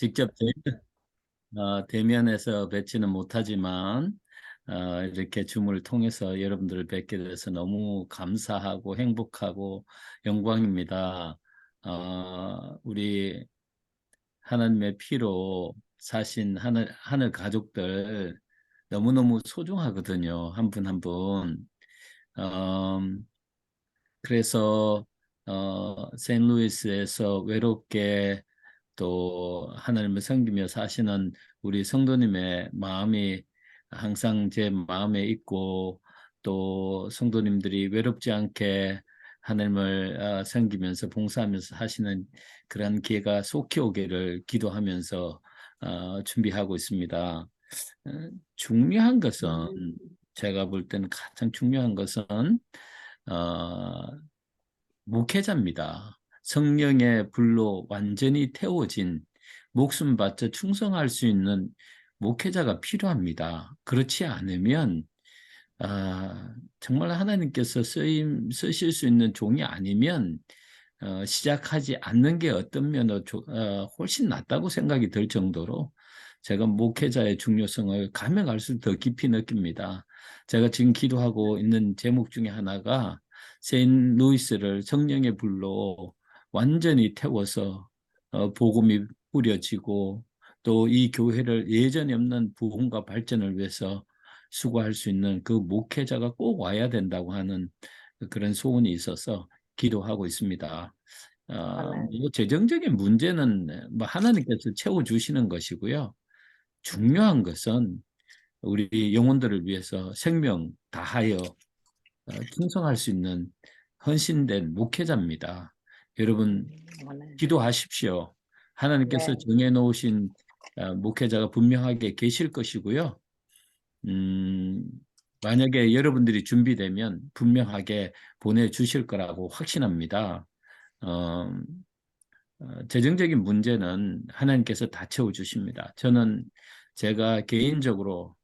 직접 대면에서 뵙지는 못하지만 이렇게 줌을 통해서 여러분들을 뵙게 돼서 너무 감사하고 행복하고 영광입니다. 우리 하나님의 피로 사신 하늘 가족들 너무너무 소중하거든요. 한 분 한 분. 음, 그래서 세인루이스에서 외롭게 또 하나님을 섬기며 사시는 우리 성도님의 마음이 항상 제 마음에 있고, 또 성도님들이 외롭지 않게 하나님을 섬기면서 봉사하면서 하시는 그런 기회가 속히 오기를 기도하면서 준비하고 있습니다. 중요한 것은, 제가 볼 때는 가장 중요한 것은 어, 목회자입니다. 성령의 불로 완전히 태워진, 목숨 바쳐 충성할 수 있는 목회자가 필요합니다. 그렇지 않으면 정말 하나님께서 쓰실 수 있는 종이 아니면 시작하지 않는 게 어떤 면으로 훨씬 낫다고 생각이 들 정도로 제가 목회자의 중요성을 가면 갈수록 더 깊이 느낍니다. 제가 지금 기도하고 있는 제목 중에 하나가 세인루이스를 성령의 불로 완전히 태워서 복음이 뿌려지고, 또 이 교회를 예전에 없는 부흥과 발전을 위해서 수고할 수 있는 그 목회자가 꼭 와야 된다고 하는 그런 소원이 있어서 기도하고 있습니다. 아멘. 뭐 재정적인 문제는 뭐 하나님께서 채워주시는 것이고요. 중요한 것은 우리 영혼들을 위해서 생명 다하여 충성할 수 있는 헌신된 목회자입니다. 여러분, 아멘. 기도하십시오. 하나님께서 네. 정해놓으신 목회자가 분명하게 계실 것이고요. 음, 만약에 여러분들이 준비되면 분명하게 보내주실 거라고 확신합니다. 어, 재정적인 문제는 하나님께서 다 채워주십니다. 저는 제가 개인적으로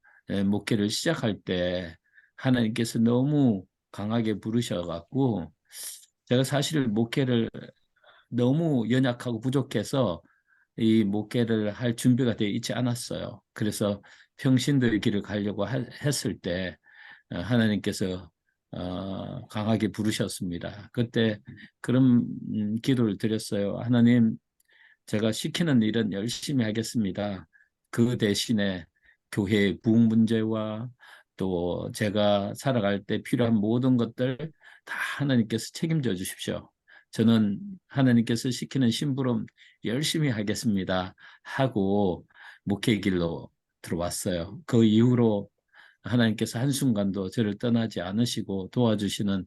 목회를 시작할 때 하나님께서 너무 강하게 부르셔갖고, 제가 사실 목회를 너무 연약하고 부족해서 이 목회를 할 준비가 되어 있지 않았어요. 그래서 평신도의 길을 가려고 했을 때 하나님께서 강하게 부르셨습니다. 그때 그런 기도를 드렸어요. 하나님, 제가 시키는 일은 열심히 하겠습니다. 그 대신에 교회의 부흥 문제와 또 제가 살아갈 때 필요한 모든 것들 다 하나님께서 책임져 주십시오. 저는 하나님께서 시키는 심부름 열심히 하겠습니다 하고 목회 길로 들어왔어요. 그 이후로 하나님께서 한순간도 저를 떠나지 않으시고 도와주시는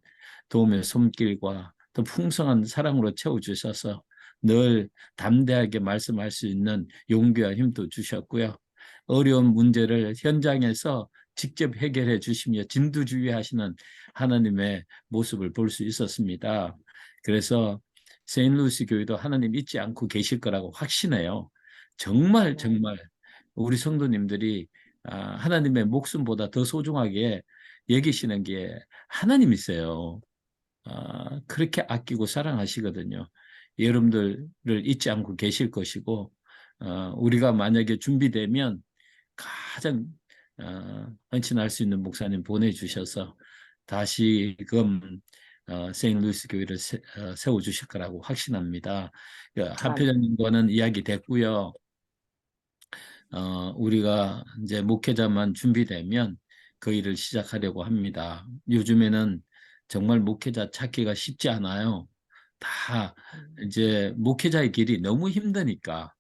도움의 손길과 또 풍성한 사랑으로 채워주셔서 늘 담대하게 말씀할 수 있는 용기와 힘도 주셨고요. 어려운 문제를 현장에서 직접 해결해 주시며 진두지휘하시는 하나님의 모습을 볼 수 있었습니다. 그래서 세인루이스 교회도 하나님 잊지 않고 계실 거라고 확신해요. 정말 아멘. 정말 우리 성도님들이 하나님의 목숨보다 더 소중하게 여기시는 게 하나님이세요. 그렇게 아끼고 사랑하시거든요. 여러분들을 잊지 않고 계실 것이고, 우리가 만약에 준비되면 가장 헌신할 수 있는 목사님 보내주셔서 다시금 세인루이스 교회를 세워주실 거라고 확신합니다. 아멘. 한표장님과는 이야기 됐고요. 우리가 이제 목회자만 준비되면 그 일을 시작하려고 합니다. 요즘에는 정말 목회자 찾기가 쉽지 않아요. 다 이제 목회자의 길이 너무 힘드니까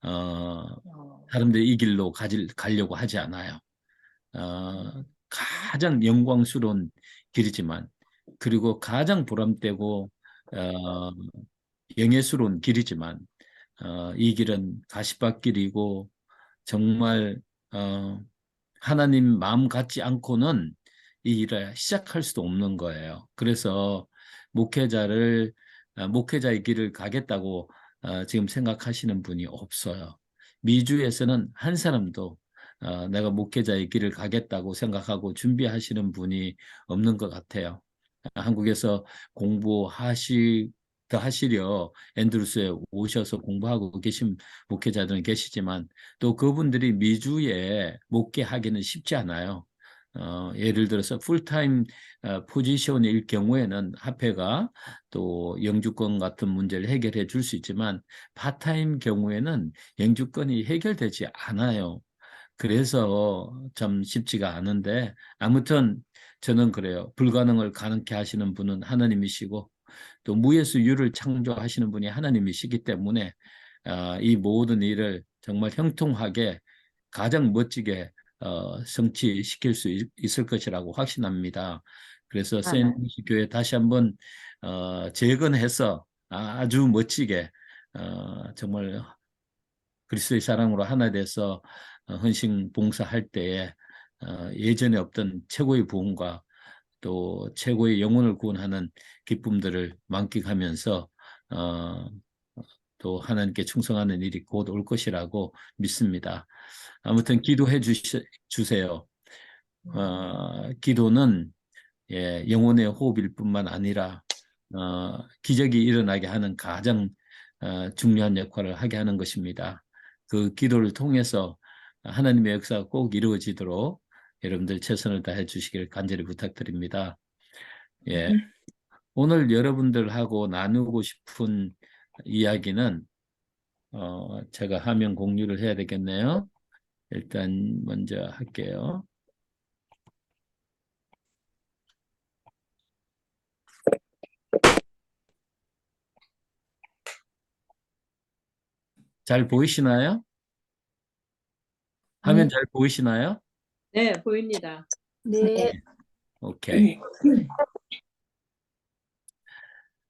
어, 어, 사람들이 이 길로 가려고 하지 않아요. 가장 영광스러운 길이지만, 그리고 가장 보람되고 어, 영예스러운 길이지만, 이 길은 가시밭길이고 정말 어, 하나님 마음 같지 않고는 이 일을 시작할 수도 없는 거예요. 그래서 목회자를 목회자의 길을 가겠다고 지금 생각하시는 분이 없어요. 미주에서는 한 사람도 내가 목회자의 길을 가겠다고 생각하고 준비하시는 분이 없는 것 같아요. 한국에서 공부하시고 더 하시려 앤드루스에 오셔서 공부하고 계신 목회자들은 계시지만 또 그분들이 미주에 목회하기는 쉽지 않아요. 예를 들어서 풀타임 포지션일 경우에는 합회가 또 영주권 같은 문제를 해결해 줄 수 있지만 파타임 경우에는 영주권이 해결되지 않아요. 그래서 참 쉽지가 않은데 아무튼 저는 그래요. 불가능을 가능케 하시는 분은 하나님이시고 또 무에서 유를 창조하시는 분이 하나님이시기 때문에 이 모든 일을 정말 형통하게 가장 멋지게 성취시킬 수 있을 것이라고 확신합니다. 그래서 아멘. 세인루이스 교회 다시 한번 재건해서 아주 멋지게 정말 그리스도의 사랑으로 하나 돼서 헌신 봉사할 때에 예전에 없던 최고의 부흥과 또 최고의 영혼을 구원하는 기쁨들을 만끽하면서 어, 또 하나님께 충성하는 일이 곧 올 것이라고 믿습니다. 아무튼 기도해 주세요. 기도는 영혼의 호흡일 뿐만 아니라 기적이 일어나게 하는 가장 중요한 역할을 하게 하는 것입니다. 그 기도를 통해서 하나님의 역사가 꼭 이루어지도록 여러분들 최선을 다해 주시길 간절히 부탁드립니다. 예, 오늘 여러분들하고 나누고 싶은 이야기는 제가 화면 공유를 해야 되겠네요. 일단 먼저 할게요. 잘 보이시나요? 화면 잘 보이시나요? 네, 보입니다. 네. 오케이.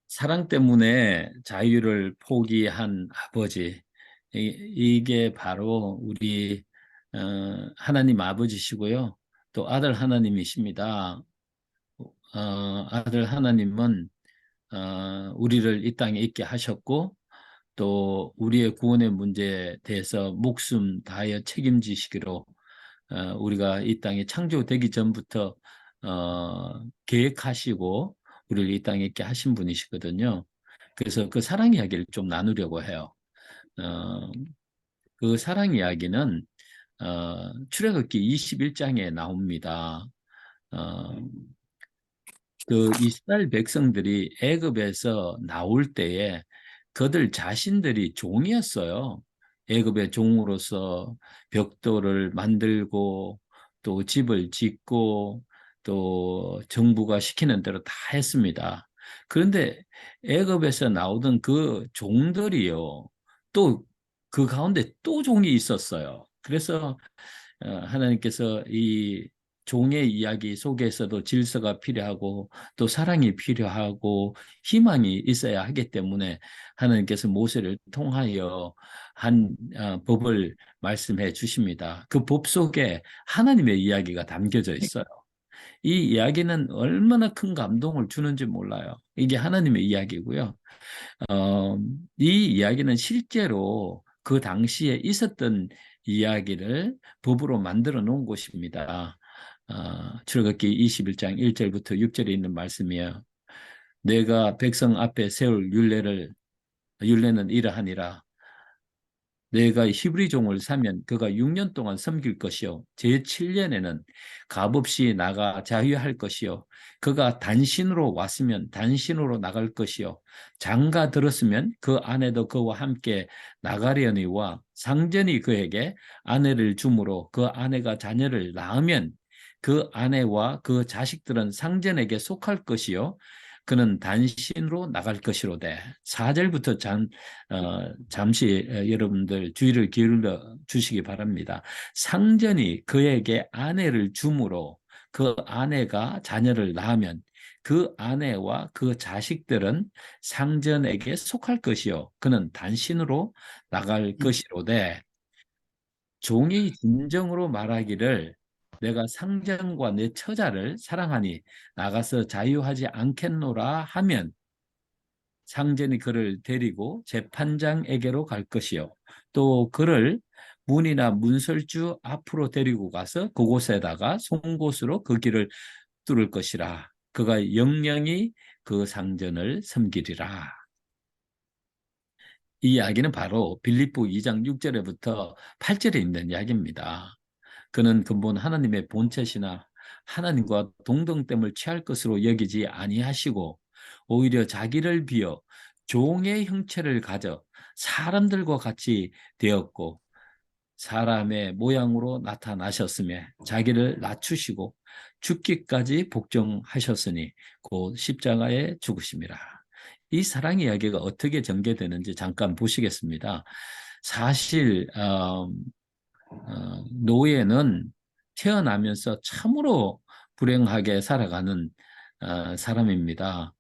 사랑 때문에 자유를 포기한 아버지. 이게 바로 우리 하나님 아버지시고요. 또 아들 하나님이십니다. 아들 하나님은 우리를 이 땅에 있게 하셨고 또 우리의 구원의 문제에 대해서 목숨 다하여 책임지시기로 우리가 이 땅에 창조되기 전부터 계획하시고 우리를 이 땅에 있게 하신 분이시거든요. 그래서 그 사랑 이야기를 좀 나누려고 해요. 그 사랑 이야기는 출애굽기 21장에 나옵니다. 그 이스라엘 백성들이 애굽에서 나올 때에 그들 자신들이 종이었어요. 애굽의 종으로서 벽돌을 만들고 또 집을 짓고 또 정부가 시키는 대로 다 했습니다. 그런데 애굽에서 나오던 그 종들이요. 또 그 가운데 또 종이 있었어요. 그래서 하나님께서 이 종의 이야기 속에서도 질서가 필요하고 또 사랑이 필요하고 희망이 있어야 하기 때문에 하나님께서 모세를 통하여 한 법을 말씀해 주십니다. 그 법 속에 하나님의 이야기가 담겨져 있어요. 이 이야기는 얼마나 큰 감동을 주는지 몰라요. 이게 하나님의 이야기고요. 이 이야기는 실제로 그 당시에 있었던 이야기를 법으로 만들어 놓은 곳입니다. 출애굽기 21장 1절부터 6절에 있는 말씀이에요. 내가 백성 앞에 세울 율례는 이러하니라. 내가 히브리 종을 사면 그가 6년 동안 섬길 것이요 제7년에는 값없이 나가 자유할 것이요 그가 단신으로 왔으면 단신으로 나갈 것이요 장가 들었으면 그 아내도 그와 함께 나가려니와 상전이 그에게 아내를 주므로 그 아내가 자녀를 낳으면 그 아내와 그 자식들은 상전에게 속할 것이요 그는 단신으로 나갈 것이로되 4절부터 잠시 여러분들 주의를 기울여 주시기 바랍니다. 상전이 그에게 아내를 주므로 그 아내가 자녀를 낳으면 그 아내와 그 자식들은 상전에게 속할 것이요 그는 단신으로 나갈 것이로되 종이 진정으로 말하기를 내가 상전과 내 처자를 사랑하니 나가서 자유하지 않겠노라 하면 상전이 그를 데리고 재판장에게로 갈 것이요. 또 그를 문이나 문설주 앞으로 데리고 가서 그곳에다가 송곳으로 그 길을 뚫을 것이라. 그가 영영이 그 상전을 섬기리라. 이 이야기는 바로 빌립보 2장 6절에부터 8절에 있는 이야기입니다. 그는 근본 하나님의 본체시나 하나님과 동등됨을 취할 것으로 여기지 아니하시고 오히려 자기를 비어 종의 형체를 가져 사람들과 같이 되었고 사람의 모양으로 나타나셨으며 자기를 낮추시고 죽기까지 복종하셨으니 곧 십자가에 죽으심이라. 이 사랑 이야기가 어떻게 전개되는지 잠깐 보시겠습니다. 사실 노예는 태어나면서 참으로 불행하게 살아가는 사람입니다.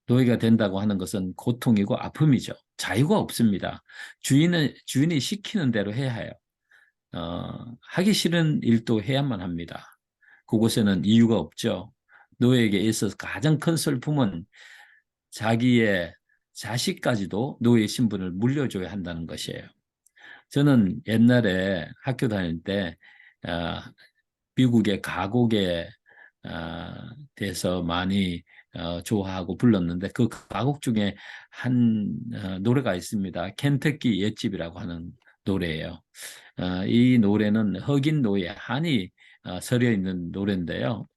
노예가 된다고 하는 것은 고통이고 아픔이죠. 자유가 없습니다. 주인이 시키는 대로 해야 해요. 하기 싫은 일도 해야만 합니다. 그곳에는 이유가 없죠. 노예에게 있어서 가장 큰 슬픔은 자기의 자식까지도 노예 신분을 물려줘야 한다는 것이에요. 저는 옛날에 학교 다닐 때 미국의 가곡에 대해서 많이 좋아하고 불렀는데 그 가곡 중에 한 노래가 있습니다. 켄터키 옛집이라고 하는 노래예요. 이 노래는 흑인 노예 한이 서려 있는 노래인데요.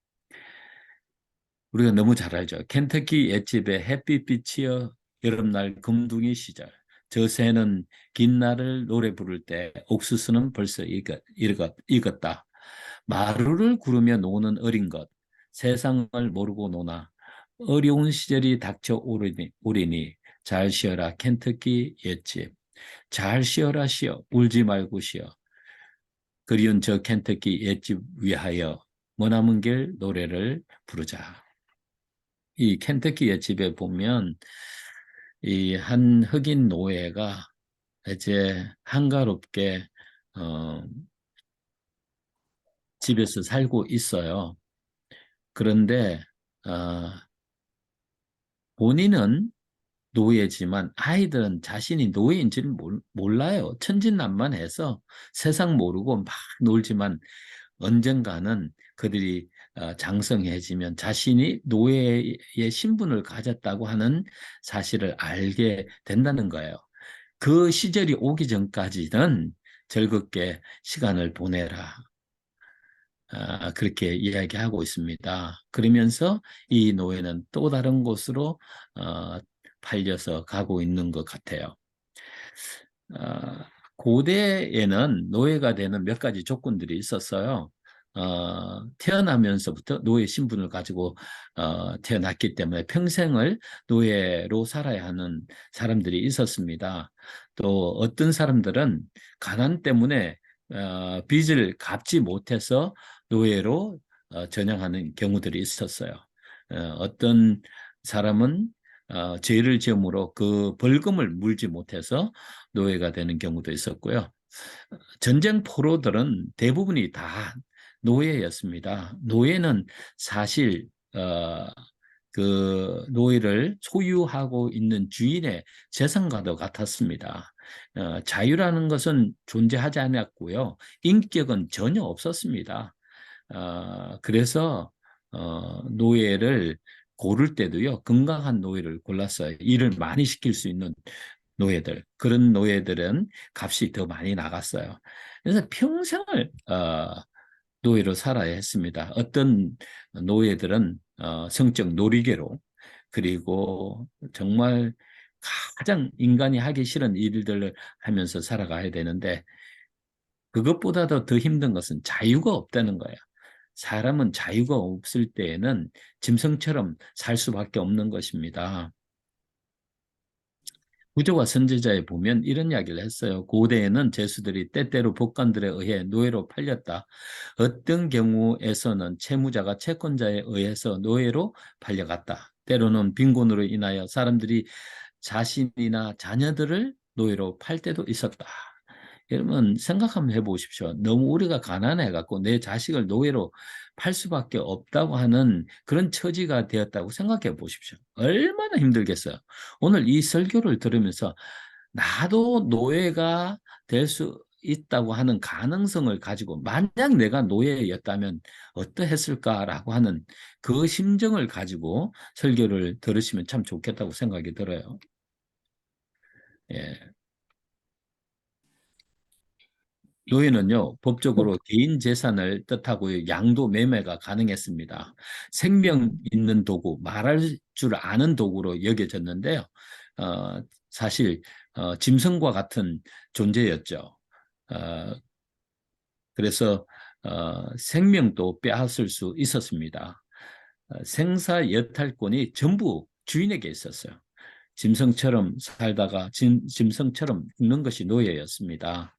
우리가 너무 잘 알죠. 켄터키 옛집에 햇빛비치어 여름날 금둥이 시절 저 새는 긴 날을 노래 부를 때 옥수수는 벌써 익었다. 마루를 구르며 노는 어린 것 세상을 모르고 노나 어려운 시절이 닥쳐 오리니 잘 쉬어라 켄터키 옛집 잘 쉬어라 쉬어 울지 말고 쉬어 그리운 저 켄터키 옛집 위하여 머나먼 길 노래를 부르자. 이 켄터키 옛집에 보면 이 한 흑인 노예가 이제 한가롭게 집에서 살고 있어요. 그런데 본인은 노예지만 아이들은 자신이 노예인지를 몰라요. 천진난만해서 세상 모르고 막 놀지만 언젠가는 그들이 장성해지면 자신이 노예의 신분을 가졌다고 하는 사실을 알게 된다는 거예요. 그 시절이 오기 전까지는 즐겁게 시간을 보내라. 그렇게 이야기하고 있습니다. 그러면서 이 노예는 또 다른 곳으로 팔려서 가고 있는 것 같아요. 고대에는 노예가 되는 몇 가지 조건들이 있었어요. 태어나면서부터 노예 신분을 가지고 태어났기 때문에 평생을 노예로 살아야 하는 사람들이 있었습니다. 또 어떤 사람들은 가난 때문에 빚을 갚지 못해서 노예로 전향하는 경우들이 있었어요. 어떤 사람은 죄를 지음으로 그 벌금을 물지 못해서 노예가 되는 경우도 있었고요. 전쟁 포로들은 대부분이 다 노예였습니다. 노예는 사실 그 노예를 소유하고 있는 주인의 재산과도 같았습니다. 자유라는 것은 존재하지 않았고요. 인격은 전혀 없었습니다. 그래서 노예를 고를 때도요. 건강한 노예를 골랐어요. 일을 많이 시킬 수 있는 노예들. 그런 노예들은 값이 더 많이 나갔어요. 그래서 평생을 노예로 살아야 했습니다. 어떤 노예들은 성적 놀이개로 그리고 정말 가장 인간이 하기 싫은 일들을 하면서 살아가야 되는데 그것보다도 더 힘든 것은 자유가 없다는 거예요. 사람은 자유가 없을 때에는 짐승처럼 살 수밖에 없는 것입니다. 구조와 선지자에 보면 이런 이야기를 했어요. 고대에는 죄수들이 때때로 법관들에 의해 노예로 팔렸다. 어떤 경우에서는 채무자가 채권자에 의해서 노예로 팔려갔다. 때로는 빈곤으로 인하여 사람들이 자신이나 자녀들을 노예로 팔 때도 있었다. 여러분 생각 한번 해보십시오. 너무 우리가 가난해갖고 내 자식을 노예로 팔 수밖에 없다고 하는 그런 처지가 되었다고 생각해 보십시오. 얼마나 힘들겠어요. 오늘 이 설교를 들으면서 나도 노예가 될 수 있다고 하는 가능성을 가지고 만약 내가 노예였다면 어떠했을까라고 하는 그 심정을 가지고 설교를 들으시면 참 좋겠다고 생각이 들어요. 예. 노예는요, 법적으로 개인 재산을 뜻하고 양도 매매가 가능했습니다. 생명 있는 도구, 말할 줄 아는 도구로 여겨졌는데요. 사실 짐승과 같은 존재였죠. 어, 그래서 생명도 빼앗을 수 있었습니다. 생사 여탈권이 전부 주인에게 있었어요. 짐승처럼 살다가 짐승처럼 죽는 것이 노예였습니다.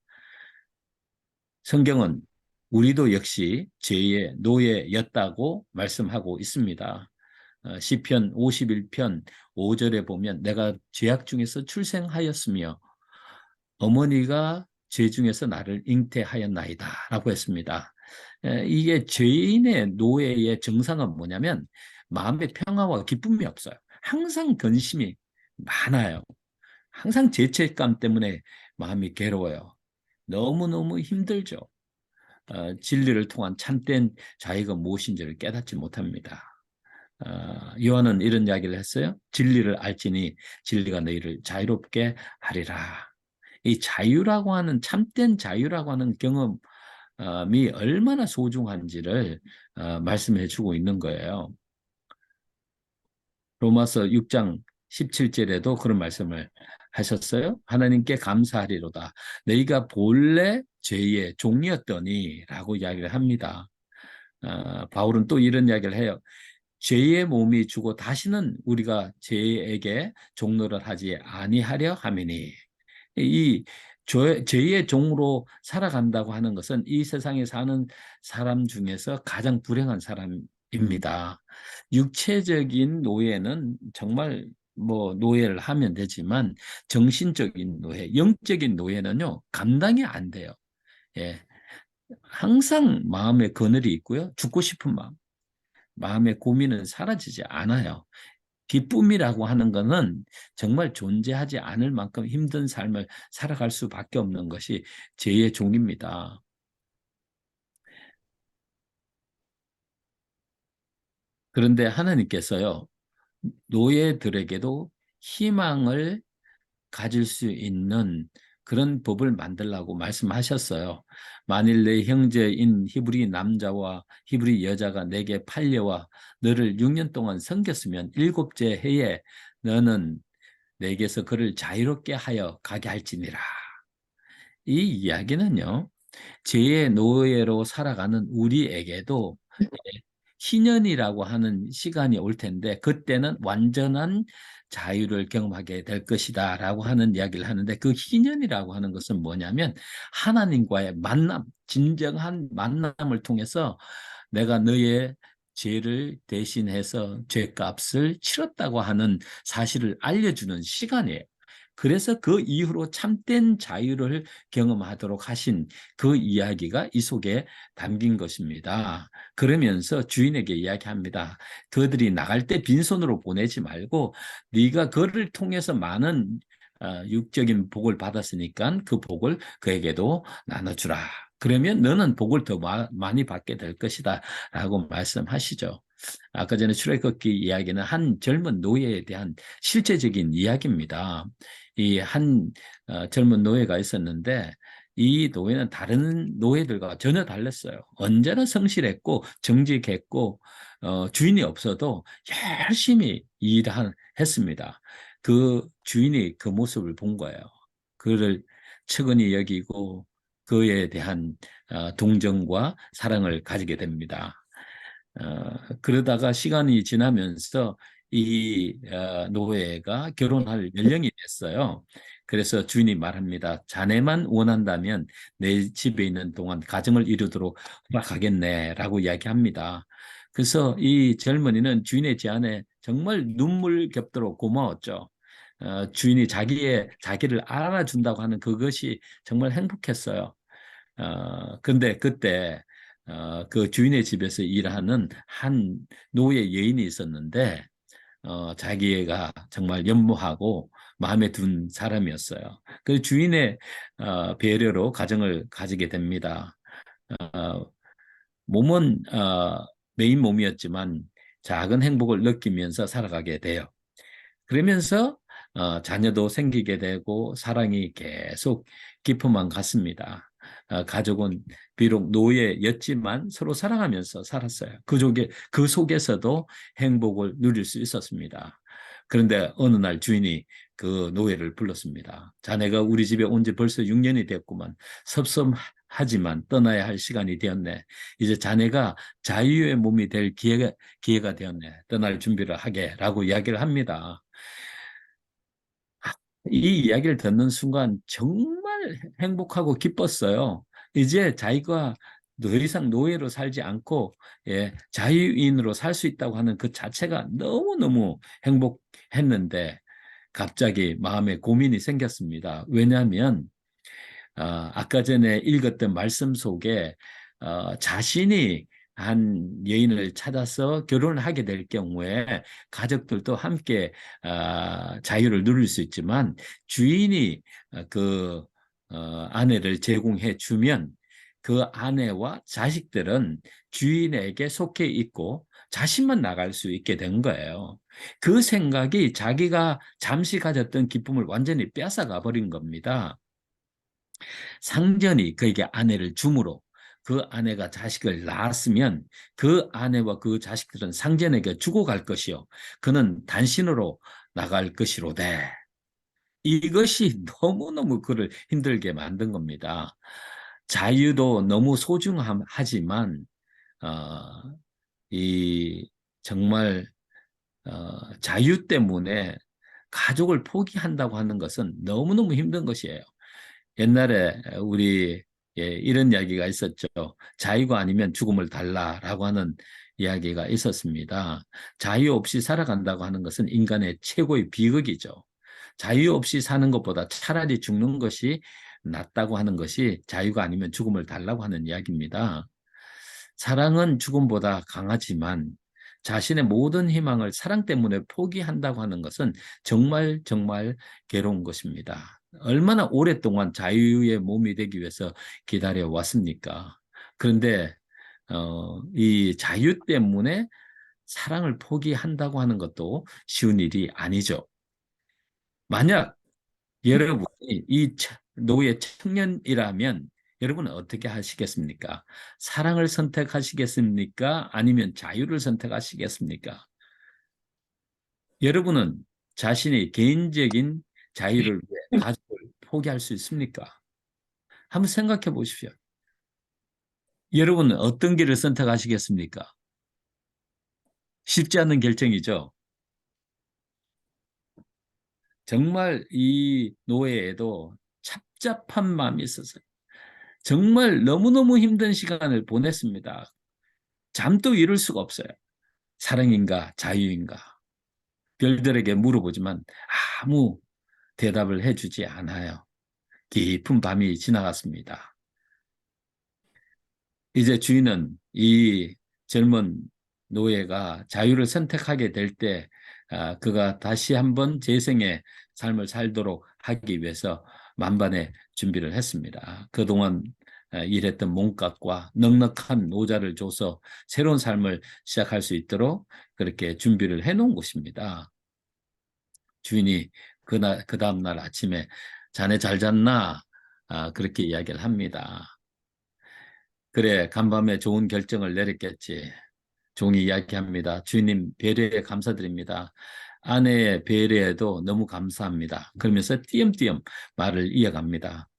성경은 우리도 역시 죄의 노예였다고 말씀하고 있습니다. 시편 51편 5절에 보면 내가 죄악 중에서 출생하였으며 어머니가 죄 중에서 나를 잉태하였나이다 라고 했습니다. 이게 죄인의 노예의 정상은 뭐냐면 마음의 평화와 기쁨이 없어요. 항상 근심이 많아요. 항상 죄책감 때문에 마음이 괴로워요. 너무너무 힘들죠. 진리를 통한 참된 자유가 무엇인지를 깨닫지 못합니다. 요한은 이런 이야기를 했어요. 진리를 알지니 진리가 너희를 자유롭게 하리라. 이 자유라고 하는 참된 자유라고 하는 경험이 얼마나 소중한지를 말씀해 주고 있는 거예요. 로마서 6장 17절에도 그런 말씀을 하셨어요. 하나님께 감사하리로다. 너희가 본래 죄의 종이었더니 라고 이야기를 합니다. 바울은 또 이런 이야기를 해요. 죄의 몸이 주고 다시는 우리가 죄에게 종노를 하지 아니하려 함이니. 이 죄의 종으로 살아간다고 하는 것은 이 세상에 사는 사람 중에서 가장 불행한 사람입니다. 육체적인 노예는 정말 뭐 노예를 하면 되지만 정신적인 노예, 영적인 노예는요 감당이 안 돼요. 예, 항상 마음에 그늘이 있고요, 죽고 싶은 마음의 고민은 사라지지 않아요. 기쁨이라고 하는 것은 정말 존재하지 않을 만큼 힘든 삶을 살아갈 수밖에 없는 것이 죄의 종입니다. 그런데 하나님께서요, 노예들에게도 희망을 가질 수 있는 그런 법을 만들라고 말씀하셨어요. 만일 내 형제인 히브리 남자와 히브리 여자가 내게 팔려와 너를 6년 동안 섬겼으면 일곱째 해에 너는 내게서 그를 자유롭게 하여 가게 할지니라. 이 이야기는요, 죄의 노예로 살아가는 우리에게도 희년이라고 하는 시간이 올 텐데 그때는 완전한 자유를 경험하게 될 것이다 라고 하는 이야기를 하는데, 그 희년이라고 하는 것은 뭐냐면 하나님과의 만남, 진정한 만남을 통해서 내가 너의 죄를 대신해서 죄값을 치렀다고 하는 사실을 알려주는 시간이에요. 그래서 그 이후로 참된 자유를 경험하도록 하신 그 이야기가 이 속에 담긴 것입니다. 그러면서 주인에게 이야기합니다. 그들이 나갈 때 빈손으로 보내지 말고 네가 그를 통해서 많은 육적인 복을 받았으니까 그 복을 그에게도 나눠주라. 그러면 너는 복을 더 많이 받게 될 것이다 라고 말씀하시죠. 아까 전에 출애굽기 이야기는 한 젊은 노예에 대한 실제적인 이야기입니다. 이 한 젊은 노예가 있었는데 이 노예는 다른 노예들과 전혀 달랐어요. 언제나 성실했고 정직했고 주인이 없어도 열심히 일했습니다. 그 주인이 그 모습을 본 거예요. 그를 측은히 여기고 그에 대한 동정과 사랑을 가지게 됩니다. 그러다가 시간이 지나면서 이 노예가 결혼할 연령이 됐어요. 그래서 주인이 말합니다. 자네만 원한다면 내 집에 있는 동안 가정을 이루도록 허락하겠네 라고 이야기합니다. 그래서 이 젊은이는 주인의 제안에 정말 눈물 겹도록 고마웠죠. 주인이 자기를 알아준다고 하는 그것이 정말 행복했어요. 근데 그때 그 주인의 집에서 일하는 한 노예 여인이 있었는데 자기가 정말 연모하고 마음에 든 사람이었어요. 그 주인의 배려로 가정을 가지게 됩니다. 어, 몸은 메인 몸이었지만 작은 행복을 느끼면서 살아가게 돼요. 그러면서 자녀도 생기게 되고 사랑이 계속 깊어만 갔습니다. 가족은 비록 노예였지만 서로 사랑하면서 살았어요. 그 속에서도 행복을 누릴 수 있었습니다. 그런데 어느 날 주인이 그 노예를 불렀습니다. 자네가 우리 집에 온 지 벌써 6년이 됐구만. 섭섭하지만 떠나야 할 시간이 되었네. 이제 자네가 자유의 몸이 될 기회가 되었네. 떠날 준비를 하게 라고 이야기를 합니다. 이 이야기를 듣는 순간 정말 행복하고 기뻤어요. 이제 자기가 더 이상 노예로 살지 않고 자유인으로 살 수 있다고 하는 그 자체가 너무너무 행복했는데 갑자기 마음에 고민이 생겼습니다. 왜냐하면 아까 전에 읽었던 말씀 속에 자신이 한 여인을 찾아서 결혼을 하게 될 경우에 가족들도 함께 자유를 누릴 수 있지만 주인이 그 아내를 제공해 주면 그 아내와 자식들은 주인에게 속해 있고 자신만 나갈 수 있게 된 거예요. 그 생각이 자기가 잠시 가졌던 기쁨을 완전히 뺏어가 버린 겁니다. 상전이 그에게 아내를 주므로 그 아내가 자식을 낳았으면 그 아내와 그 자식들은 상전에게 주고 갈 것이요 그는 단신으로 나갈 것이로되. 이것이 너무너무 그를 힘들게 만든 겁니다. 자유도 너무 소중하지만 이 정말 자유 때문에 가족을 포기한다고 하는 것은 너무너무 힘든 것이에요. 옛날에 우리 이런 이야기가 있었죠. 자유가 아니면 죽음을 달라라고 하는 이야기가 있었습니다. 자유 없이 살아간다고 하는 것은 인간의 최고의 비극이죠. 자유 없이 사는 것보다 차라리 죽는 것이 낫다고 하는 것이 자유가 아니면 죽음을 달라고 하는 이야기입니다. 사랑은 죽음보다 강하지만 자신의 모든 희망을 사랑 때문에 포기한다고 하는 것은 정말 정말 괴로운 것입니다. 얼마나 오랫동안 자유의 몸이 되기 위해서 기다려 왔습니까? 그런데 이 자유 때문에 사랑을 포기한다고 하는 것도 쉬운 일이 아니죠. 만약 여러분이 이 노예 청년이라면 여러분은 어떻게 하시겠습니까? 사랑을 선택하시겠습니까? 아니면 자유를 선택하시겠습니까? 여러분은 자신의 개인적인 자유를 위해 가족을 포기할 수 있습니까? 한번 생각해 보십시오. 여러분은 어떤 길을 선택하시겠습니까? 쉽지 않은 결정이죠. 정말 이 노예에도 착잡한 마음이 있었어요. 정말 너무너무 힘든 시간을 보냈습니다. 잠도 이룰 수가 없어요. 사랑인가 자유인가. 별들에게 물어보지만 아무 대답을 해주지 않아요. 깊은 밤이 지나갔습니다. 이제 주인은 이 젊은 노예가 자유를 선택하게 될 때 그가 다시 한번 재생의 삶을 살도록 하기 위해서 만반의 준비를 했습니다. 그동안 일했던 몸값과 넉넉한 노자를 줘서 새로운 삶을 시작할 수 있도록 그렇게 준비를 해놓은 것입니다. 주인이 그 다음날 아침에 자네 잘 잤나? 그렇게 이야기를 합니다. 그래, 간밤에 좋은 결정을 내렸겠지. 종이 이야기합니다. 주인님 배려에 감사드립니다. 아내의 배려에도 너무 감사합니다. 그러면서 띄엄띄엄 말을 이어갑니다.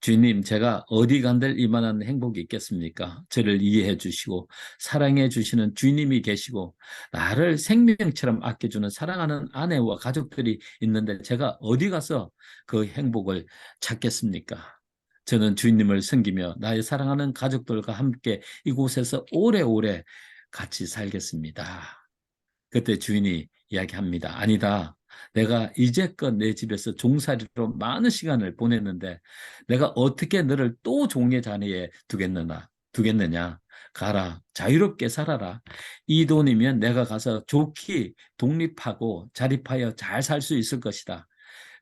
주인님, 제가 어디 간들 이만한 행복이 있겠습니까? 저를 이해해 주시고 사랑해 주시는 주인님이 계시고 나를 생명처럼 아껴주는 사랑하는 아내와 가족들이 있는데 제가 어디 가서 그 행복을 찾겠습니까? 저는 주인님을 섬기며 나의 사랑하는 가족들과 함께 이곳에서 오래오래 같이 살겠습니다. 그때 주인이 이야기합니다. 아니다. 내가 이제껏 내 집에서 종살이로 많은 시간을 보냈는데 내가 어떻게 너를 또 종의 자리에 두겠느냐. 가라. 자유롭게 살아라. 이 돈이면 내가 가서 좋게 독립하고 자립하여 잘 살 수 있을 것이다.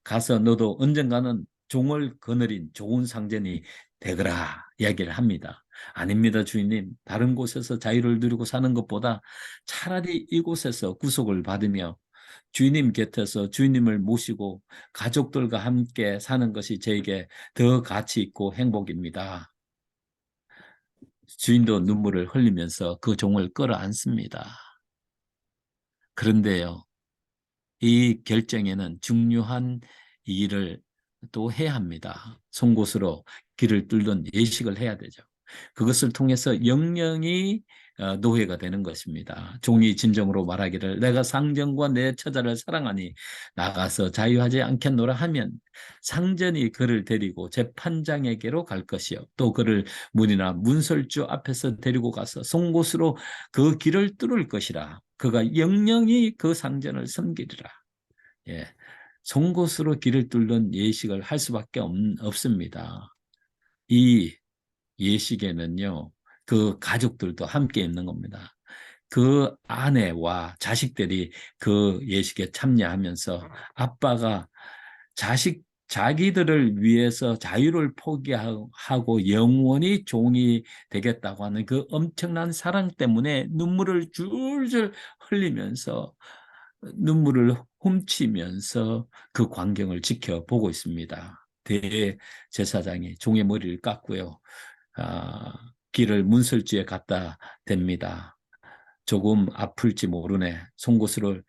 가서 너도 언젠가는 종을 거느린 좋은 상전이 되거라 이야기를 합니다. 아닙니다, 주인님. 다른 곳에서 자유를 누리고 사는 것보다 차라리 이곳에서 구속을 받으며 주님 곁에서 주님을 모시고 가족들과 함께 사는 것이 저에게 더 가치 있고 행복입니다. 주인도 눈물을 흘리면서 그 종을 끌어안습니다. 그런데요, 이 결정에는 중요한 일을 또 해야 합니다. 송곳으로 길을 뚫는 예식을 해야 되죠. 그것을 통해서 영영이 노예가 되는 것입니다. 종이 진정으로 말하기를 내가 상전과 내 처자를 사랑하니 나가서 자유하지 않겠노라 하면 상전이 그를 데리고 재판장에게로 갈 것이요. 또 그를 문이나 문설주 앞에서 데리고 가서 송곳으로 그 길을 뚫을 것이라. 그가 영영이 그 상전을 섬기리라. 예, 송곳으로 길을 뚫는 예식을 할 수밖에 없습니다. 이 예식에는요, 그 가족들도 함께 있는 겁니다. 그 아내와 자식들이 그 예식에 참여하면서 아빠가 자기들을 위해서 자유를 포기하고 영원히 종이 되겠다고 하는 그 엄청난 사랑 때문에 눈물을 줄줄 흘리면서 눈물을 훔치면서 그 광경을 지켜보고 있습니다. 대제사장이 종의 머리를 깎고요. 길을 문설주에 갖다 댑니다. 조금 아플지 모르네. 송곳으로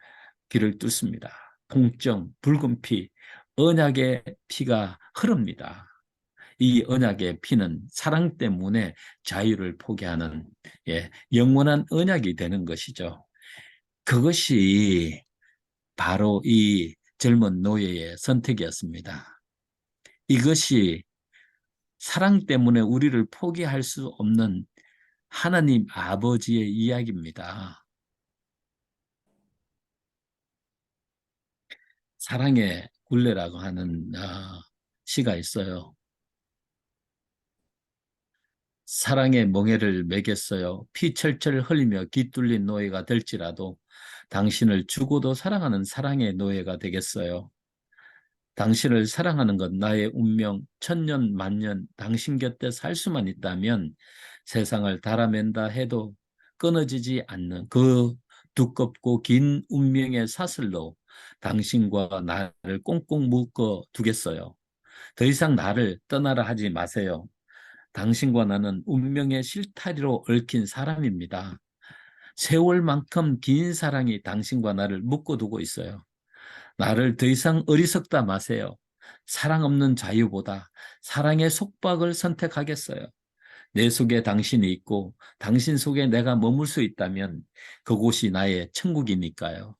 길을 뚫습니다. 통증, 붉은 피, 언약의 피가 흐릅니다. 이 언약의 피는 사랑 때문에 자유를 포기하는 영원한 언약이 되는 것이죠. 그것이 바로 이 젊은 노예의 선택이었습니다. 이것이 사랑 때문에 우리를 포기할 수 없는 하나님 아버지의 이야기입니다. 사랑의 굴레라고 하는 시가 있어요. 사랑의 멍에를 매겠어요. 피 철철 흘리며 기 뚫린 노예가 될지라도 당신을 죽어도 사랑하는 사랑의 노예가 되겠어요. 당신을 사랑하는 것 나의 운명 천년 만년 당신 곁에 살 수만 있다면 세상을 달아맨다 해도 끊어지지 않는 그 두껍고 긴 운명의 사슬로 당신과 나를 꽁꽁 묶어 두겠어요. 더 이상 나를 떠나라 하지 마세요. 당신과 나는 운명의 실타리로 얽힌 사람입니다. 세월만큼 긴 사랑이 당신과 나를 묶어두고 있어요. 나를 더 이상 어리석다 마세요. 사랑 없는 자유보다 사랑의 속박을 선택하겠어요. 내 속에 당신이 있고 당신 속에 내가 머물 수 있다면 그곳이 나의 천국이니까요.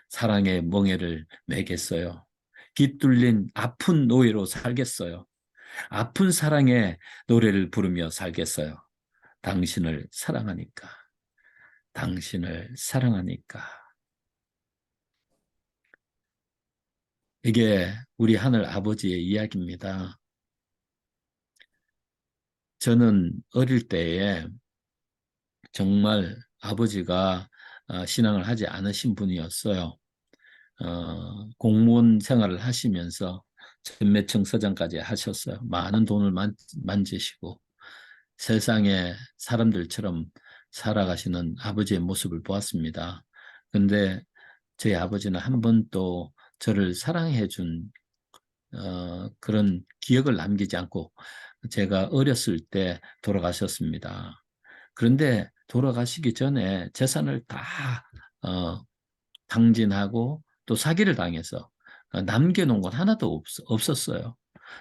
사랑의 멍에를 매겠어요. 깃뚫린 아픈 노예로 살겠어요. 아픈 사랑의 노래를 부르며 살겠어요. 당신을 사랑하니까. 당신을 사랑하니까. 이게 우리 하늘 아버지의 이야기입니다. 저는 어릴 때에 정말 아버지가 신앙을 하지 않으신 분이었어요. 공무원 생활을 하시면서 전매청 서장까지 하셨어요. 많은 돈을 만지시고 세상의 사람들처럼 살아가시는 아버지의 모습을 보았습니다. 근데 저희 아버지는 한 번도 저를 사랑해 준 그런 기억을 남기지 않고 제가 어렸을 때 돌아가셨습니다. 그런데 돌아가시기 전에 재산을 다 탕진하고 또 사기를 당해서 남겨놓은 건 하나도 없었어요.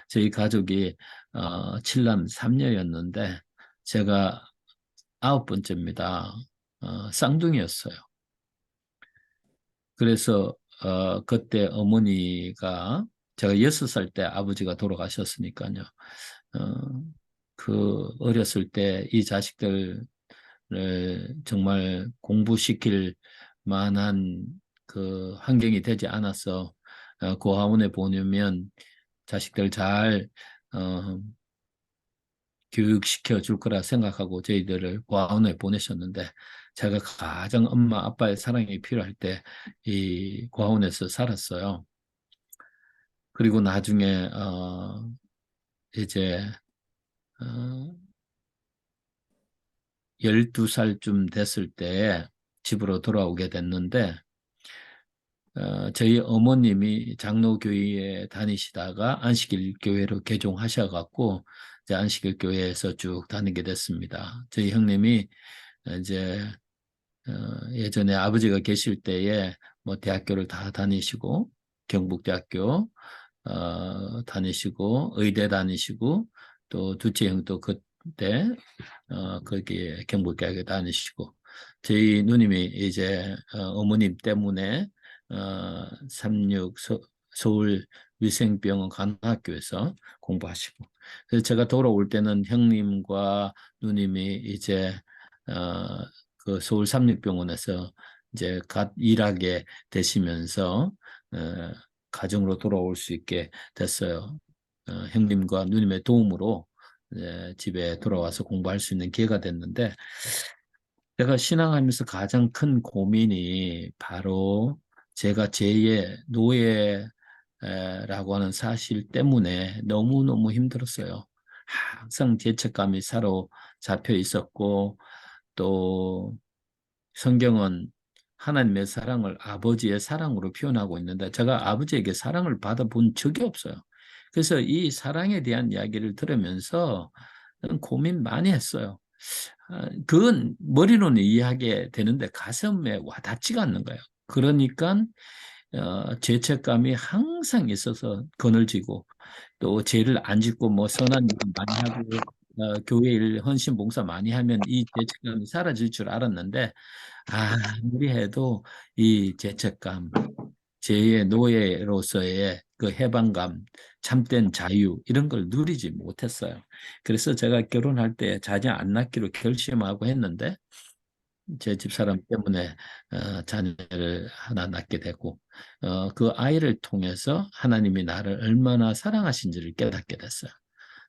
저희 가족이 7남 3녀였는데 제가 9번째입니다. 쌍둥이였어요. 그래서 그때 어머니가 제가 6살 때 아버지가 돌아가셨으니까요. 그 어렸을 때 이 자식들을 정말 공부시킬 만한 그 환경이 되지 않아서 고아원에 보내면 자식들 잘 교육시켜 줄 거라 생각하고 저희들을 고아원에 보내셨는데 제가 가장 엄마 아빠의 사랑이 필요할 때 이 고아원에서 살았어요. 그리고 나중에 이제 12살쯤 됐을 때 집으로 돌아오게 됐는데 저희 어머님이 장로교회에 다니시다가 안식일 교회로 개종하셔갖고 이제 안식일 교회에서 쭉 다니게 됐습니다. 저희 형님이 이제 예전에 아버지가 계실 때에 뭐 대학교를 다 다니시고 경북대학교 다니시고 의대 다니시고 또 둘째 형도 그때 거기에 경북대학에 다니시고 저희 누님이 이제 어머님 때문에 36 서울 위생병원 간호학교에서 공부하시고 그래서 제가 돌아올 때는 형님과 누님이 이제 그 서울 삼육병원에서 이제 갓 일하게 되시면서 가정으로 돌아올 수 있게 됐어요. 형님과 누님의 도움으로 집에 돌아와서 공부할 수 있는 기회가 됐는데 제가 신앙하면서 가장 큰 고민이 바로 제가 제2의 노예라고 하는 사실 때문에 너무너무 힘들었어요. 항상 죄책감이 사로잡혀 있었고 또 성경은 하나님의 사랑을 아버지의 사랑으로 표현하고 있는데 제가 아버지에게 사랑을 받아본 적이 없어요. 그래서 이 사랑에 대한 이야기를 들으면서 고민 많이 했어요. 그건 머리로는 이해하게 되는데 가슴에 와닿지가 않는 거예요. 그러니까 죄책감이 항상 있어서 그늘지고 또 죄를 안 짓고 뭐 선한 일 많이 하고 교회 일 헌신 봉사 많이 하면 이 죄책감이 사라질 줄 알았는데 아무리 해도 이 죄책감, 죄의 노예로서의 그 해방감, 참된 자유 이런 걸 누리지 못했어요. 그래서 제가 결혼할 때 자녀 안 낳기로 결심하고 했는데 제 집사람 때문에 자녀를 하나 낳게 되고 그 아이를 통해서 하나님이 나를 얼마나 사랑하신지를 깨닫게 됐어요.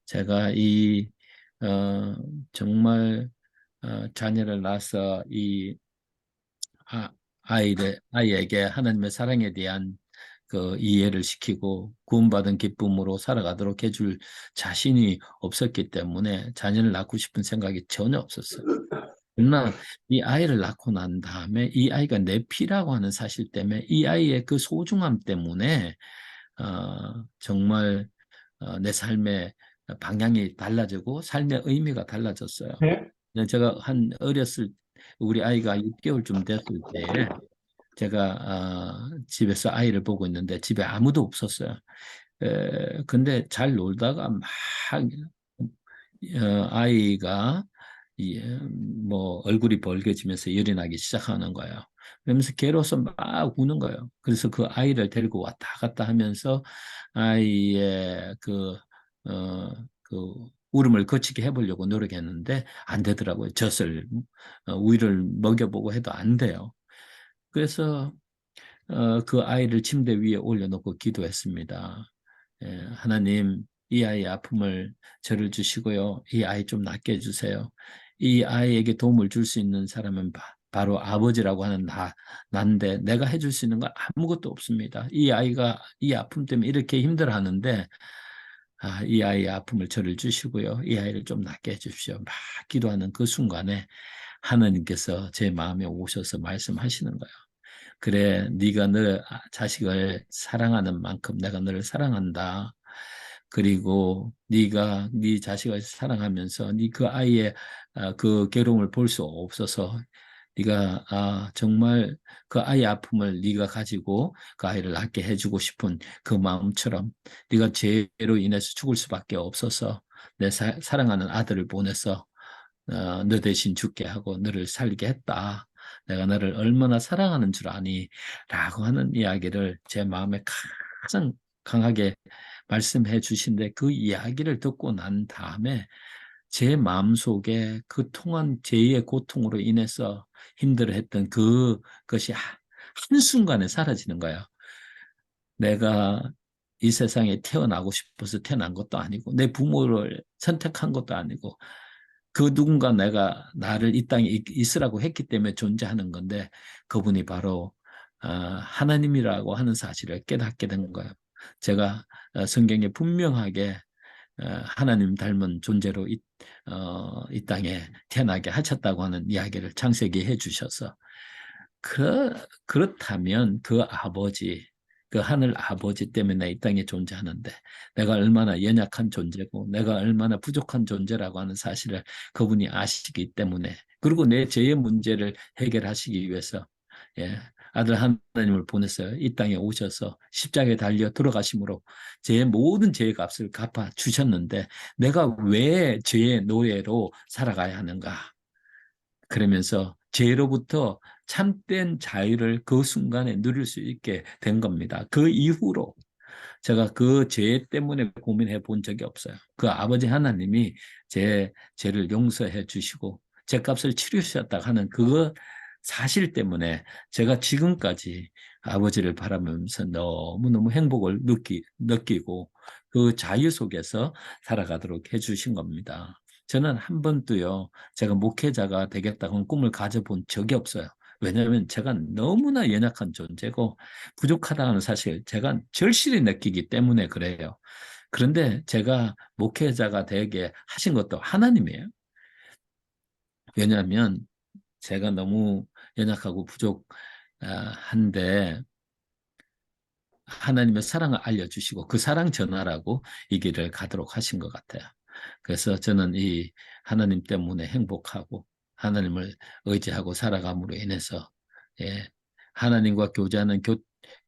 제가 이 정말 자녀를 낳아서 이 아이에게 하나님의 사랑에 대한 그 이해를 시키고 구원받은 기쁨으로 살아가도록 해줄 자신이 없었기 때문에 자녀를 낳고 싶은 생각이 전혀 없었어요. 그러나 이 아이를 낳고 난 다음에 이 아이가 내 피라고 하는 사실 때문에 이 아이의 그 소중함 때문에 정말 내 삶의 방향이 달라지고 삶의 의미가 달라졌어요. 제가 우리 아이가 6개월쯤 됐을 때에 제가 집에서 아이를 보고 있는데 집에 아무도 없었어요. 근데 잘 놀다가 막 아이가 뭐 얼굴이 벌개지면서 열이 나기 시작하는 거예요. 그러면서 괴로워서 막 우는 거예요. 그래서 그 아이를 데리고 왔다 갔다 하면서 아이의 그 울음을 거치게 해보려고 노력했는데 안 되더라고요. 우유를 먹여보고 해도 안 돼요. 그래서 그 아이를 침대 위에 올려놓고 기도했습니다. 하나님, 이 아이의 아픔을 저를 주시고요. 이 아이 좀 낫게 해주세요. 이 아이에게 도움을 줄 수 있는 사람은 바로 아버지라고 하는 난데 내가 해줄 수 있는 건 아무것도 없습니다. 이 아이가 이 아픔 때문에 이렇게 힘들어하는데 이 아이의 아픔을 저를 주시고요. 이 아이를 좀 낫게 해주십시오. 막 기도하는 그 순간에 하나님께서 제 마음에 오셔서 말씀하시는 거예요. 그래, 네가 너 자식을 사랑하는 만큼 내가 너를 사랑한다. 그리고 네가 네 자식을 사랑하면서 네 그 아이의 그 괴로움을 볼 수 없어서 네가 정말 그 아이의 아픔을 네가 가지고 그 아이를 낫게 해주고 싶은 그 마음처럼 네가 죄로 인해서 죽을 수밖에 없어서 내 사랑하는 아들을 보내서 너 대신 죽게 하고 너를 살게 했다. 내가 너를 얼마나 사랑하는 줄 아니? 라고 하는 이야기를 제 마음에 가장 강하게 말씀해 주신데 그 이야기를 듣고 난 다음에 제 마음속에 그 통한 죄의 고통으로 인해서 힘들어했던 그것이 한순간에 사라지는 거예요. 내가 이 세상에 태어나고 싶어서 태어난 것도 아니고 내 부모를 선택한 것도 아니고 그 누군가 나를 이 땅에 있으라고 했기 때문에 존재하는 건데 그분이 바로 하나님이라고 하는 사실을 깨닫게 된 거예요. 제가 성경에 분명하게 하나님 닮은 존재로 이 땅에 태어나게 하셨다고 하는 이야기를 창세기 해주셔서 그렇다면 그 아버지, 그 하늘 아버지 때문에 이 땅에 존재하는데 내가 얼마나 연약한 존재고 내가 얼마나 부족한 존재라고 하는 사실을 그분이 아시기 때문에, 그리고 내 죄의 문제를 해결하시기 위해서 아들 하나님을 보냈어요. 이 땅에 오셔서 십자가에 달려 돌아가심으로 제 모든 죄의 값을 갚아 주셨는데 내가 왜 죄의 노예로 살아가야 하는가? 그러면서 죄로부터 참된 자유를 그 순간에 누릴 수 있게 된 겁니다. 그 이후로 제가 그 죄 때문에 고민해 본 적이 없어요. 그 아버지 하나님이 제 죄를 용서해 주시고 제 값을 치르셨다 하는 그 사실 때문에 제가 지금까지 아버지를 바라보면서 너무너무 행복을 느끼고 그 자유 속에서 살아가도록 해주신 겁니다. 저는 한 번도요, 제가 목회자가 되겠다는 꿈을 가져본 적이 없어요. 왜냐하면 제가 너무나 연약한 존재고 부족하다는 사실 제가 절실히 느끼기 때문에 그래요. 그런데 제가 목회자가 되게 하신 것도 하나님이에요. 왜냐하면 제가 너무 연약하고 부족한데 하나님의 사랑을 알려주시고 그 사랑 전하라고 이 길을 가도록 하신 것 같아요. 그래서 저는 이 하나님 때문에 행복하고 하나님을 의지하고 살아감으로 인해서 하나님과 교제하는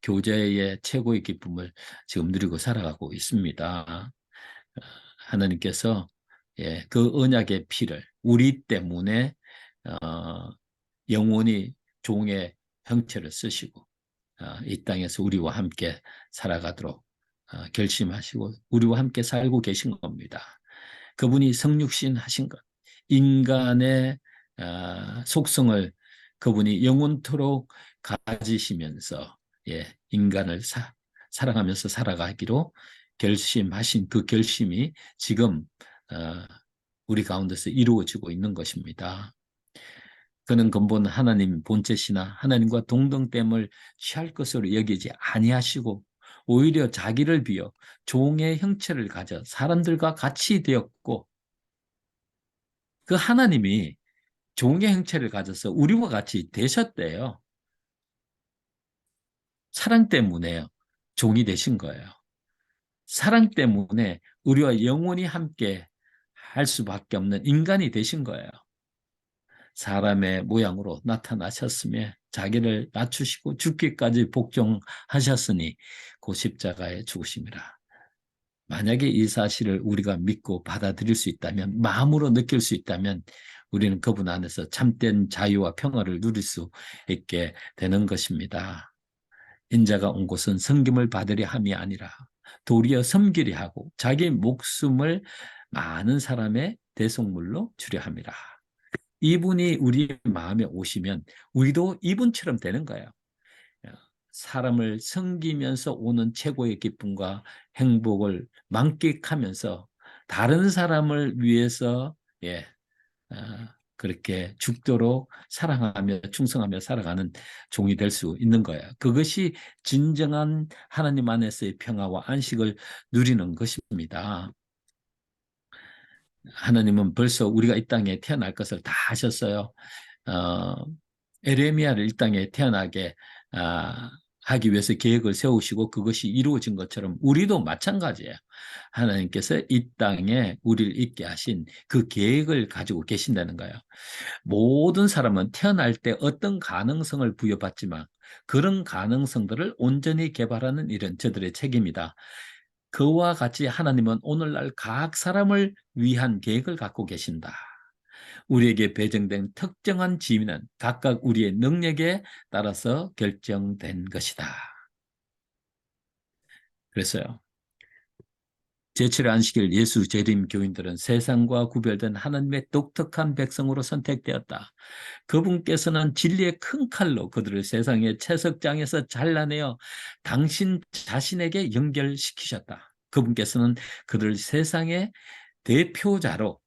교제의 최고의 기쁨을 지금 누리고 살아가고 있습니다. 하나님께서 그 언약의 피를 우리 때문에 영원히 종의 형체를 쓰시고 이 땅에서 우리와 함께 살아가도록 결심하시고 우리와 함께 살고 계신 겁니다. 그분이 성육신 하신 것, 인간의 속성을 그분이 영원토록 가지시면서 인간을 사랑하면서 살아가기로 결심하신 그 결심이 지금 우리 가운데서 이루어지고 있는 것입니다. 그는 근본 하나님 본체시나 하나님과 동등됨을 취할 것으로 여기지 아니하시고 오히려 자기를 비어 종의 형체를 가져 사람들과 같이 되었고, 그 하나님이 종의 형체를 가져서 우리와 같이 되셨대요. 사랑 때문에 종이 되신 거예요. 사랑 때문에 우리와 영원히 함께 할 수밖에 없는 인간이 되신 거예요. 사람의 모양으로 나타나셨으며 자기를 낮추시고 죽기까지 복종하셨으니 그 십자가의 죽으심이라. 만약에 이 사실을 우리가 믿고 받아들일 수 있다면, 마음으로 느낄 수 있다면 우리는 그분 안에서 참된 자유와 평화를 누릴 수 있게 되는 것입니다. 인자가 온 곳은 섬김을 받으려 함이 아니라 도리어 섬기려 하고 자기 목숨을 많은 사람의 대속물로 주려 함이라. 이분이 우리 마음에 오시면 우리도 이분처럼 되는 거예요. 사람을 섬기면서 오는 최고의 기쁨과 행복을 만끽하면서 다른 사람을 위해서 그렇게 죽도록 사랑하며 충성하며 살아가는 종이 될 수 있는 거예요. 그것이 진정한 하나님 안에서의 평화와 안식을 누리는 것입니다. 하나님은 벌써 우리가 이 땅에 태어날 것을 다 하셨어요. 에레미야를 이 땅에 태어나게 하기 위해서 계획을 세우시고 그것이 이루어진 것처럼 우리도 마찬가지예요. 하나님께서 이 땅에 우리를 있게 하신 그 계획을 가지고 계신다는 거예요. 모든 사람은 태어날 때 어떤 가능성을 부여받지만 그런 가능성들을 온전히 개발하는 일은 저들의 책임이다. 그와 같이 하나님은 오늘날 각 사람을 위한 계획을 갖고 계신다. 우리에게 배정된 특정한 지위는 각각 우리의 능력에 따라서 결정된 것이다. 그래서요, 제7의 안식일 예수 재림 교인들은 세상과 구별된 하나님의 독특한 백성으로 선택되었다. 그분께서는 진리의 큰 칼로 그들을 세상의 채석장에서 잘라내어 당신 자신에게 연결시키셨다. 그분께서는 그들을 세상의 대표자로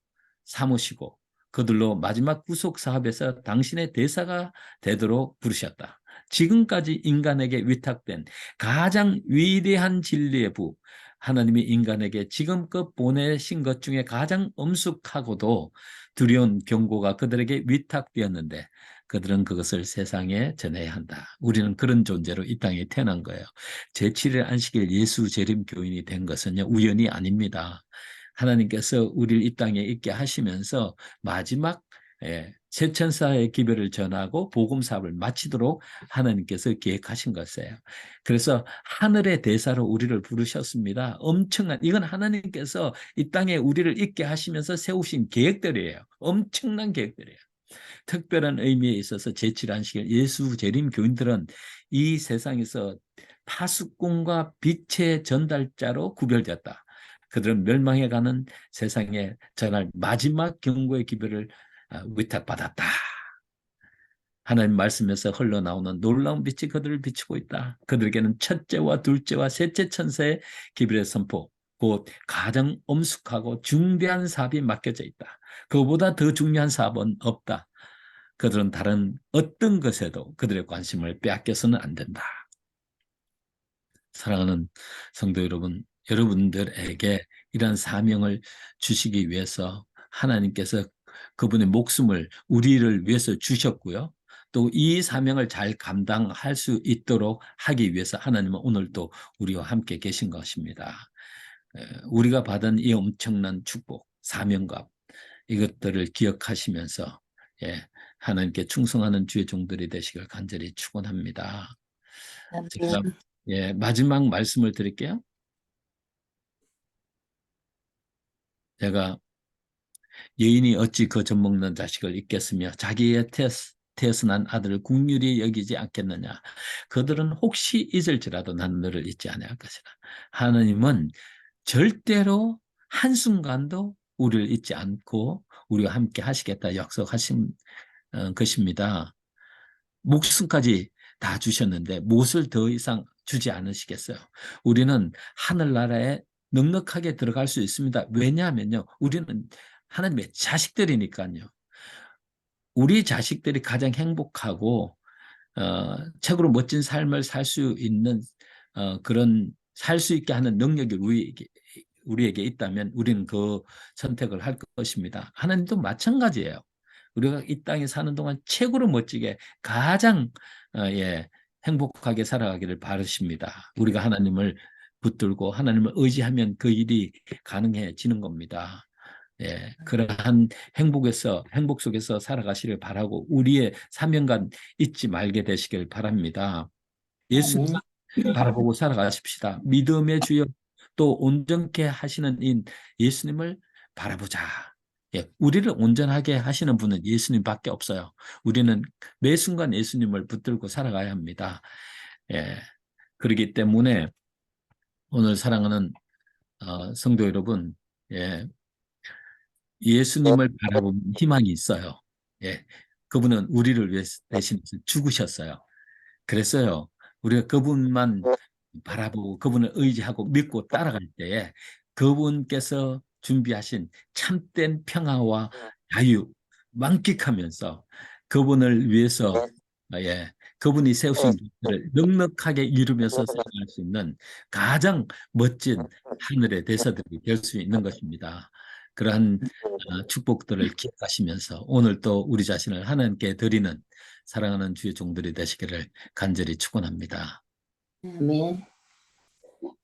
삼으시고 그들로 마지막 구속 사업에서 당신의 대사가 되도록 부르셨다. 지금까지 인간에게 위탁된 가장 위대한 진리의 부, 하나님이 인간에게 지금껏 보내신 것 중에 가장 엄숙하고도 두려운 경고가 그들에게 위탁되었는데 그들은 그것을 세상에 전해야 한다. 우리는 그런 존재로 이 땅에 태어난 거예요. 제7일 안식일 예수 재림 교인이 된 것은요, 우연이 아닙니다. 하나님께서 우리를 이 땅에 있게 하시면서 마지막 새 천사의 기별을 전하고 복음 사업을 마치도록 하나님께서 계획하신 것이에요. 그래서 하늘의 대사로 우리를 부르셨습니다. 엄청난, 이건 하나님께서 이 땅에 우리를 있게 하시면서 세우신 계획들이에요. 엄청난 계획들이에요. 특별한 의미에 있어서 제7안식일 예수 재림 교인들은 이 세상에서 파수꾼과 빛의 전달자로 구별되었다. 그들은 멸망해가는 세상에 전할 마지막 경고의 기별을 위탁받았다. 하나님 말씀에서 흘러나오는 놀라운 빛이 그들을 비추고 있다. 그들에게는 첫째와 둘째와 셋째 천사의 기별의 선포, 곧 가장 엄숙하고 중대한 사업이 맡겨져 있다. 그보다 더 중요한 사업은 없다. 그들은 다른 어떤 것에도 그들의 관심을 빼앗겨서는 안 된다. 사랑하는 성도 여러분, 여러분들에게 이러한 사명을 주시기 위해서 하나님께서 그분의 목숨을 우리를 위해서 주셨고요. 또 이 사명을 잘 감당할 수 있도록 하기 위해서 하나님은 오늘도 우리와 함께 계신 것입니다. 우리가 받은 이 엄청난 축복, 사명감, 이것들을 기억하시면서 하나님께 충성하는 주의 종들이 되시길 간절히 축원합니다. 제가 마지막 말씀을 드릴게요. 제가 여인이 어찌 그 젖먹는 자식을 잊겠으며 자기의 태어서 난 아들을 긍휼히 여기지 않겠느냐. 그들은 혹시 잊을지라도 나는 너를 잊지 아니할 것이라. 하나님은 절대로 한순간도 우리를 잊지 않고 우리와 함께 하시겠다 약속하신 것입니다. 목숨까지 다 주셨는데 무엇을 더 이상 주지 않으시겠어요? 우리는 하늘나라에 넉넉하게 들어갈 수 있습니다. 왜냐하면요, 우리는 하나님의 자식들이니까요. 우리 자식들이 가장 행복하고 최고로 멋진 삶을 살 수 있는 그런 살 수 있게 하는 능력이 우리에게 있다면 우리는 그 선택을 할 것입니다. 하나님도 마찬가지예요. 우리가 이 땅에 사는 동안 최고로 멋지게 가장 행복하게 살아가기를 바라십니다. 우리가 하나님을 붙들고 하나님을 의지하면 그 일이 가능해지는 겁니다. 그러한 행복 속에서 살아가시길 바라고 우리의 사명감 잊지 말게 되시길 바랍니다. 예수님 바라보고 살아가십시다. 믿음의 주여 또 온전케 하시는 인 예수님을 바라보자. 우리를 온전하게 하시는 분은 예수님밖에 없어요. 우리는 매 순간 예수님을 붙들고 살아가야 합니다. 그렇기 때문에 오늘 사랑하는 성도 여러분, 예수님을 바라보는 희망이 있어요. 그분은 우리를 위해 대신해서 죽으셨어요. 그래서요, 우리가 그분만 바라보고 그분을 의지하고 믿고 따라갈 때에 그분께서 준비하신 참된 평화와 자유 만끽하면서 그분을 위해서 그분이 세우신 길을 넉넉하게 이루면서 살아갈 수 있는 가장 멋진 하늘의 대사들이 될 수 있는 것입니다. 그러한 축복들을 기억하시면서 오늘 또 우리 자신을 하나님께 드리는 사랑하는 주의 종들이 되시기를 간절히 축원합니다. 아멘.